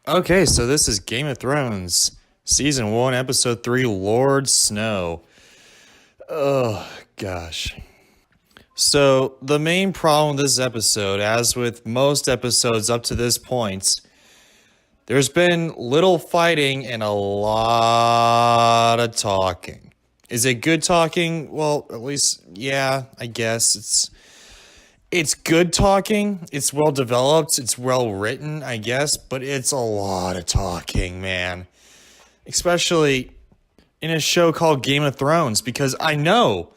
Okay, so this is Game of Thrones, Season 1, Episode 3, Lord Snow. Oh, gosh. So, the main problem with this episode, as with most episodes up to this point, there's been little fighting and a lot of talking. Is it good talking? Well, at least, yeah, I guess it's good talking. It's well developed. It's well written, I guess, but it's a lot of talking, man. Especially in a show called Game of Thrones, because I know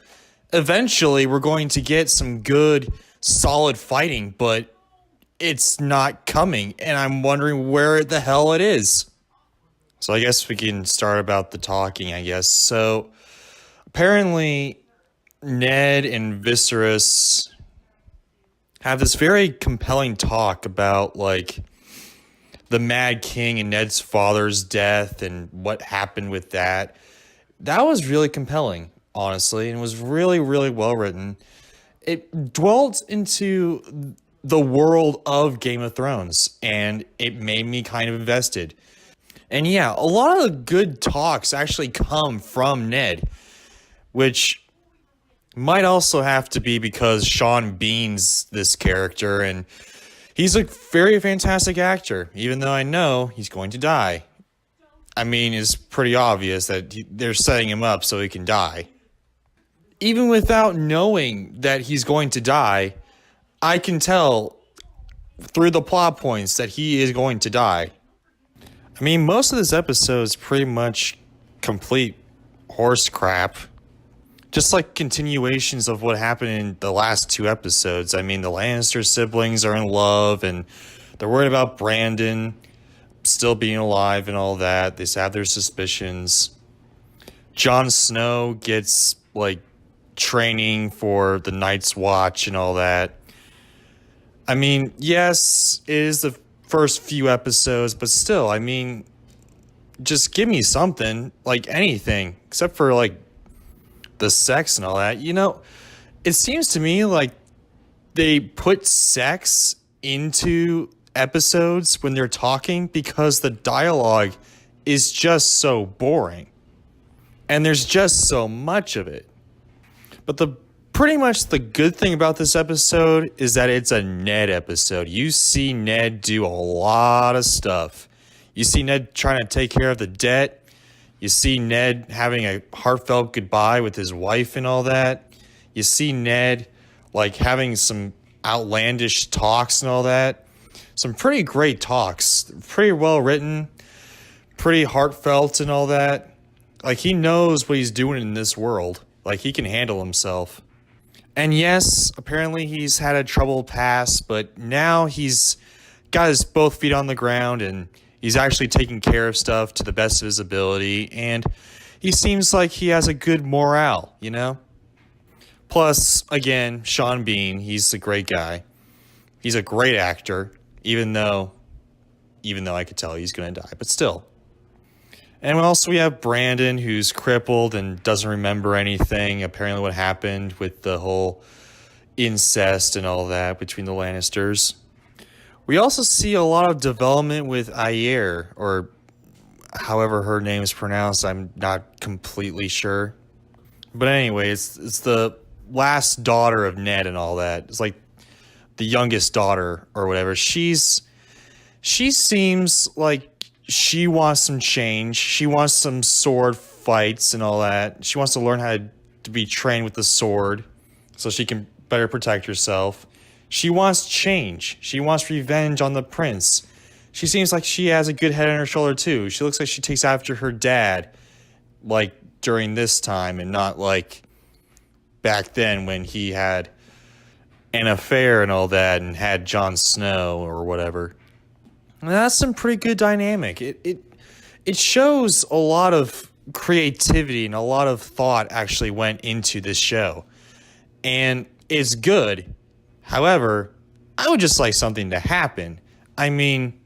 eventually we're going to get some good, solid fighting, but it's not coming, and I'm wondering where the hell it is. So I guess we can start about the talking, I guess. So apparently Ned and Viserys have this very compelling talk about like the Mad King and Ned's father's death and what happened with that. That was really compelling, honestly, and was really, really well written. It dwelt into the world of Game of Thrones, and it made me kind of invested. And yeah, a lot of the good talks actually come from Ned, which might also have to be because Sean Bean's this character, and he's a very fantastic actor, even though I know he's going to die. I mean, it's pretty obvious that they're setting him up so he can die. Even without knowing that he's going to die, I can tell through the plot points that he is going to die. I mean, most of this episode is pretty much complete horse crap. Just like continuations of what happened in the last two episodes. I mean, the Lannister siblings are in love and they're worried about Brandon still being alive and all that. They have their suspicions. Jon Snow gets like training for the Night's Watch and all that. I mean, yes, it is the first few episodes, but still, I mean, just give me something, like anything, except for like the sex and all that. You know, it seems to me like they put sex into episodes when they're talking because the dialogue is just so boring and there's just so much of it. But the pretty much the good thing about this episode is that it's a Ned episode. You see Ned do a lot of stuff. You see Ned trying to take care of the debt. You see Ned having a heartfelt goodbye with his wife and all that. You see Ned like having some outlandish talks and all that. Some pretty great talks. Pretty well written. Pretty heartfelt and all that. Like he knows what he's doing in this world. Like he can handle himself. And yes, apparently he's had a troubled past, but now he's got his both feet on the ground and he's actually taking care of stuff to the best of his ability, and he seems like he has a good morale, you know? Plus, again, Sean Bean, he's a great guy. He's a great actor, even though I could tell he's going to die, but still. And also we have Brandon, who's crippled and doesn't remember anything, apparently what happened with the whole incest and all that between the Lannisters. We also see a lot of development with Ayer, or however her name is pronounced. I'm not completely sure. But anyway, it's the last daughter of Ned and all that. It's like the youngest daughter or whatever. She seems like she wants some change. She wants some sword fights and all that. She wants to learn how to be trained with the sword so she can better protect herself. She wants change. She wants revenge on the prince. She seems like she has a good head on her shoulder too. She looks like she takes after her dad, like during this time and not like back then when he had an affair and all that and had Jon Snow or whatever. And that's some pretty good dynamic. It shows a lot of creativity and a lot of thought actually went into this show. And it's good. However, I would just like something to happen. I mean,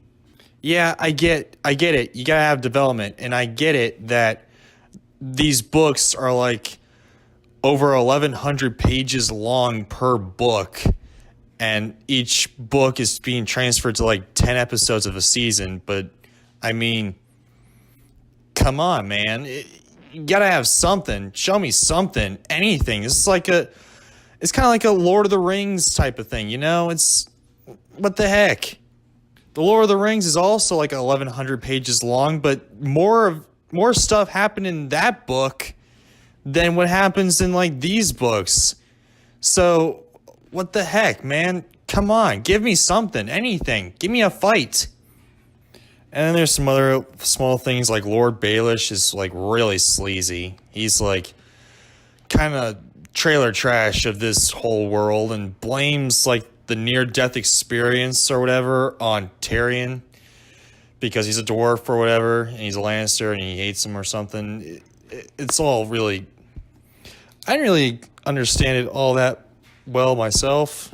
yeah, I get it. You gotta have development, and I get it that these books are like over 1,100 pages long per book, and each book is being transferred to like 10 episodes of a season, but I mean, come on, man. You gotta have something. Show me something. Anything. It's kind of like a Lord of the Rings type of thing, you know? It's, what the heck? The Lord of the Rings is also like 1,100 pages long, but more stuff happened in that book than what happens in like these books. So, what the heck, man? Come on, give me something, anything. Give me a fight. And then there's some other small things like Lord Baelish is like really sleazy. He's like kind of trailer trash of this whole world and blames like the near-death experience or whatever on Tyrion because he's a dwarf or whatever and he's a Lannister and he hates him or something. It's all really... I didn't really understand it all that well myself.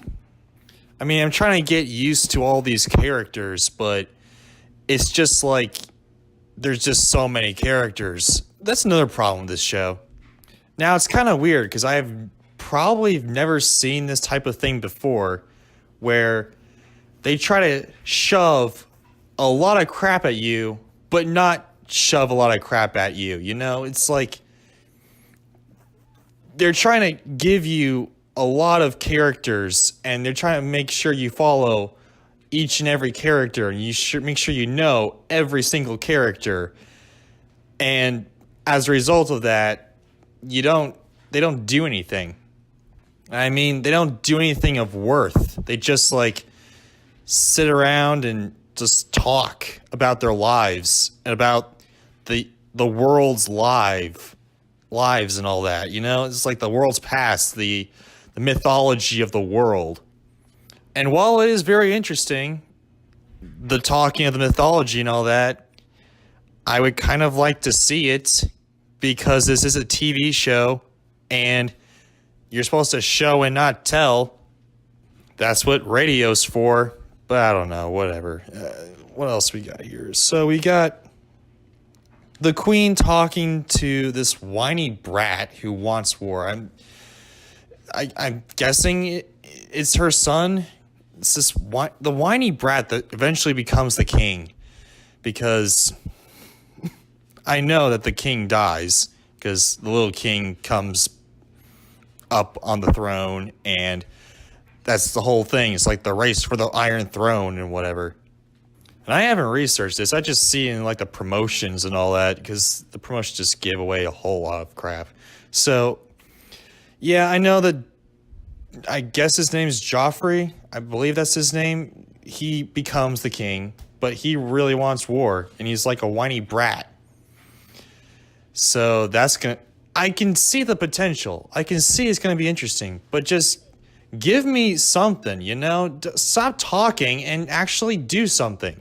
I mean, I'm trying to get used to all these characters, but it's just like there's just so many characters. That's another problem with this show. Now, it's kind of weird because I've probably never seen this type of thing before where they try to shove a lot of crap at you, but not shove a lot of crap at you. You know, it's like they're trying to give you a lot of characters and they're trying to make sure you follow each and every character and you should make sure you know every single character. And as a result of that, they don't do anything. I mean, they don't do anything of worth. They just like sit around and just talk about their lives and about the world's lives and all that. You know, it's like the world's past, the mythology of the world. And while it is very interesting, the talking of the mythology and all that, I would kind of like to see it because this is a TV show and you're supposed to show and not tell. That's what radio's for. But I don't know, whatever. What else we got here? So we got the queen talking to this whiny brat who wants war. I'm guessing it's her son. It's the whiny brat that eventually becomes the king. Because I know that the king dies. Because the little king comes up on the throne and that's the whole thing. It's like the race for the Iron Throne and whatever. And I haven't researched this. I just see in like the promotions and all that because the promotions just give away a whole lot of crap. So, yeah, I know that I guess his name is Joffrey. I believe that's his name. He becomes the king, but he really wants war and he's like a whiny brat. So I can see the potential. I can see it's going to be interesting, but just give me something, you know? Stop talking and actually do something.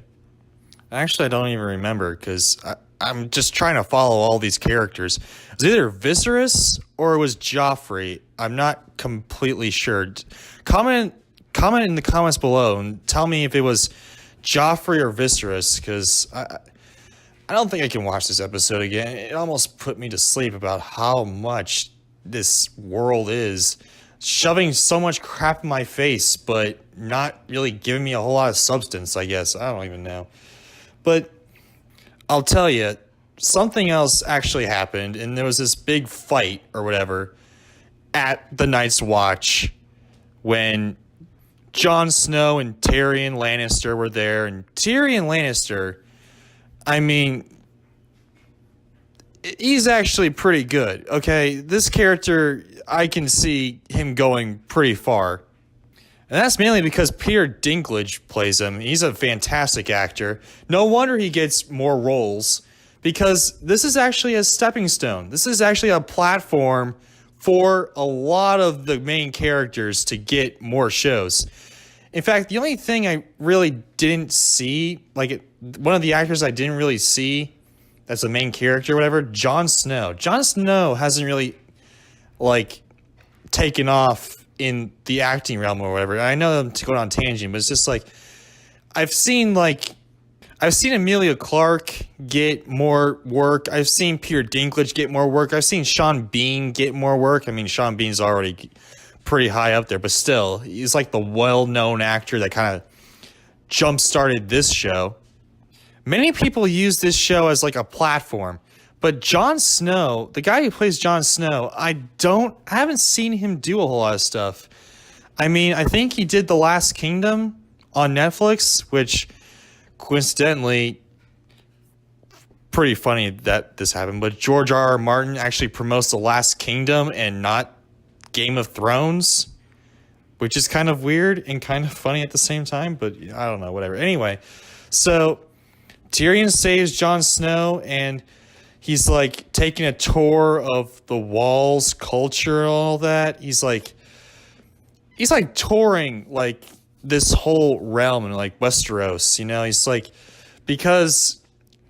Actually, I don't even remember because I'm just trying to follow all these characters. It was either Viserys or it was Joffrey. I'm not completely sure. Comment in the comments below and tell me if it was Joffrey or Viserys because I don't think I can watch this episode again. It almost put me to sleep about how much this world is shoving so much crap in my face, but not really giving me a whole lot of substance, I guess. I don't even know. But I'll tell you, something else actually happened, and there was this big fight or whatever at the Night's Watch when Jon Snow and Tyrion Lannister were there, and Tyrion Lannister, I mean, he's actually pretty good, okay? This character, I can see him going pretty far. And that's mainly because Peter Dinklage plays him. He's a fantastic actor. No wonder he gets more roles, because this is actually a stepping stone. This is actually a platform for a lot of the main characters to get more shows. In fact, the only thing I really didn't see, one of the actors I didn't really see that's the main character or whatever, Jon Snow. Jon Snow hasn't really, taken off in the acting realm or whatever. I know I'm going on tangent, but it's just I've seen Emilia Clarke get more work. I've seen Peter Dinklage get more work. I've seen Sean Bean get more work. I mean, Sean Bean's already pretty high up there, but still, he's like the well-known actor that kind of jump-started this show. Many people use this show as like a platform, but Jon Snow, the guy who plays Jon Snow, I haven't seen him do a whole lot of stuff. I mean, I think he did The Last Kingdom on Netflix, which coincidentally, pretty funny that this happened, but George R. R. Martin actually promotes The Last Kingdom and not Game of Thrones, which is kind of weird and kind of funny at the same time, but I don't know, whatever. Anyway, so Tyrion saves Jon Snow, and he's like taking a tour of the Walls culture and all that. He's like touring like this whole realm in like Westeros, you know. He's like, because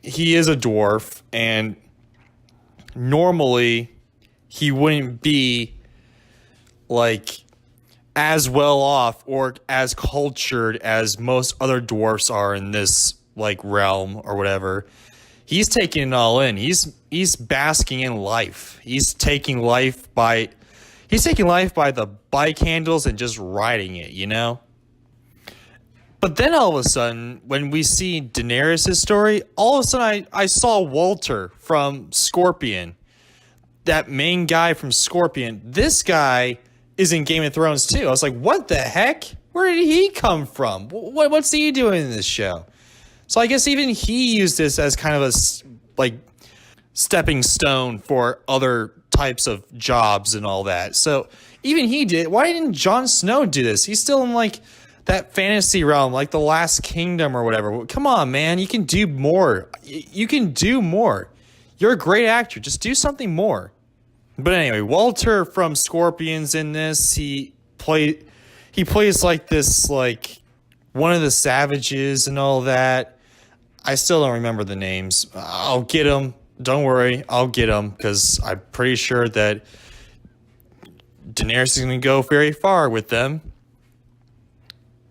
he is a dwarf, and normally he wouldn't be like as well off or as cultured as most other dwarfs are in this like realm or whatever. He's taking it all in. He's basking in life. He's taking life by the bike handles and just riding it, you know? But then all of a sudden, when we see Daenerys' story, all of a sudden I saw Walter from Scorpion. That main guy from Scorpion. This guy is in Game of Thrones too. I was like, what the heck? Where did he come from? What's he doing in this show? So I guess even he used this as kind of a like stepping stone for other types of jobs and all that. So even he did. Why didn't Jon Snow do this? He's still in like that fantasy realm, like The Last Kingdom or whatever. Come on, man. You can do more. You can do more. You're a great actor. Just do something more. But anyway, Walter from Scorpion's in this. He plays like this, like one of the savages and all that. I still don't remember the names. I'll get them. Don't worry. I'll get them because I'm pretty sure that Daenerys is going to go very far with them.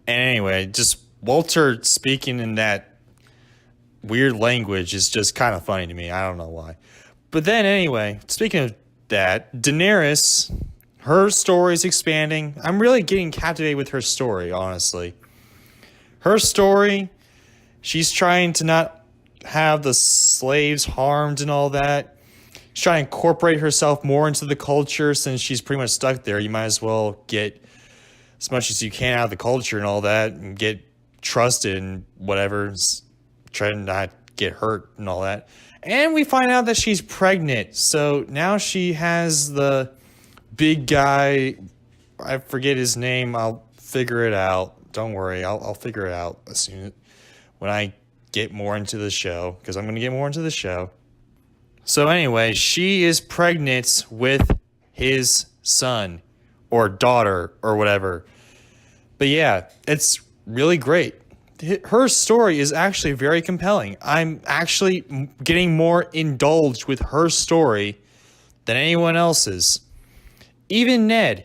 And anyway, just Walter speaking in that weird language is just kind of funny to me. I don't know why. But then anyway, speaking of that, Daenerys, her story is expanding. I'm really getting captivated with her story, honestly. Her story, she's trying to not have the slaves harmed and all that. She's trying to incorporate herself more into the culture since she's pretty much stuck there. You might as well get as much as you can out of the culture and all that and get trusted and whatever. Try to not get hurt and all that. And we find out that she's pregnant. So now she has the big guy. I forget his name. I'll figure it out. Don't worry. I'll figure it out as soon when I get more into the show, because I'm going to get more into the show. So anyway, she is pregnant with his son or daughter or whatever. But yeah, it's really great. Her story is actually very compelling. I'm actually getting more indulged with her story than anyone else's. Even Ned.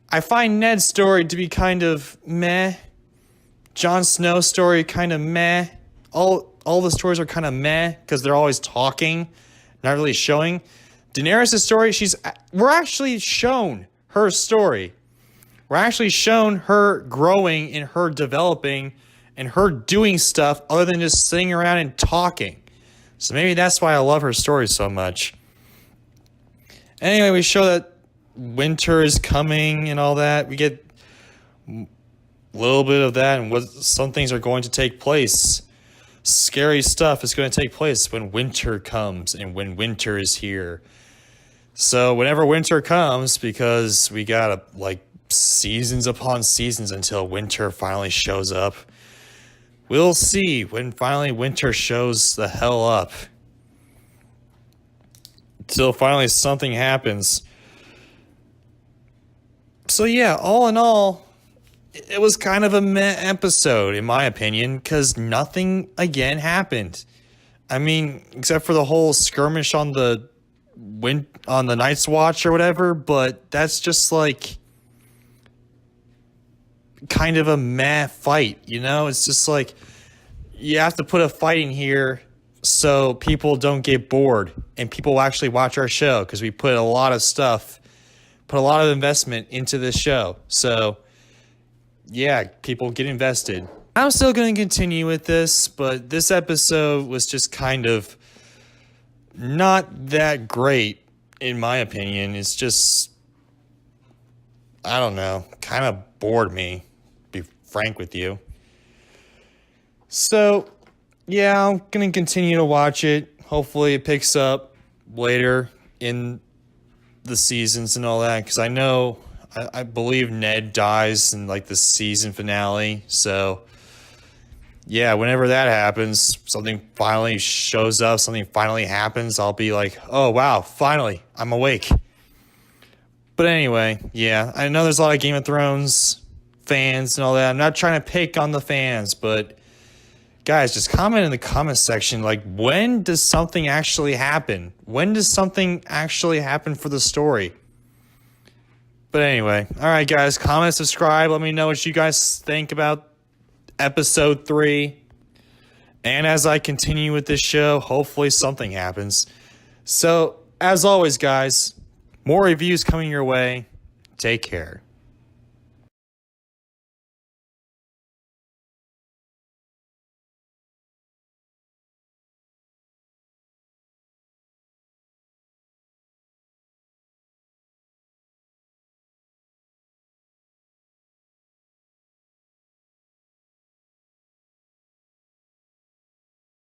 I find Ned's story to be kind of meh. Jon Snow's story kind of meh. All the stories are kind of meh because they're always talking, not really showing. Daenerys' story, we're actually shown her story. We're actually shown her growing and her developing and her doing stuff other than just sitting around and talking. So maybe that's why I love her story so much. Anyway, we show that winter is coming and all that. We get a little bit of that and what some things are going to take place. Scary stuff is going to take place when winter comes and when winter is here. So whenever winter comes, because we got like seasons upon seasons until winter finally shows up, we'll see when finally winter shows the hell up. Until finally something happens. So yeah, all in all, it was kind of a meh episode, in my opinion, because nothing, again, happened. I mean, except for the whole skirmish on the Night's Watch or whatever, but that's just like kind of a meh fight, you know? It's just like you have to put a fight in here so people don't get bored and people will actually watch our show because we put a lot of investment into this show. So yeah, people get invested. I'm still going to continue with this, but this episode was just kind of not that great, in my opinion. It's just, I don't know, kind of bored me, to be frank with you. So, yeah, I'm going to continue to watch it. Hopefully it picks up later in the seasons and all that, because I believe Ned dies in like the season finale. So, yeah, whenever that happens, something finally shows up, something finally happens, I'll be like, oh, wow, finally, I'm awake. But anyway, yeah, I know there's a lot of Game of Thrones fans and all that. I'm not trying to pick on the fans, but guys, just comment in the comment section, like, when does something actually happen? When does something actually happen for the story? But anyway, all right, guys, comment, subscribe. Let me know what you guys think about episode 3. And as I continue with this show, hopefully something happens. So, as always, guys, more reviews coming your way. Take care.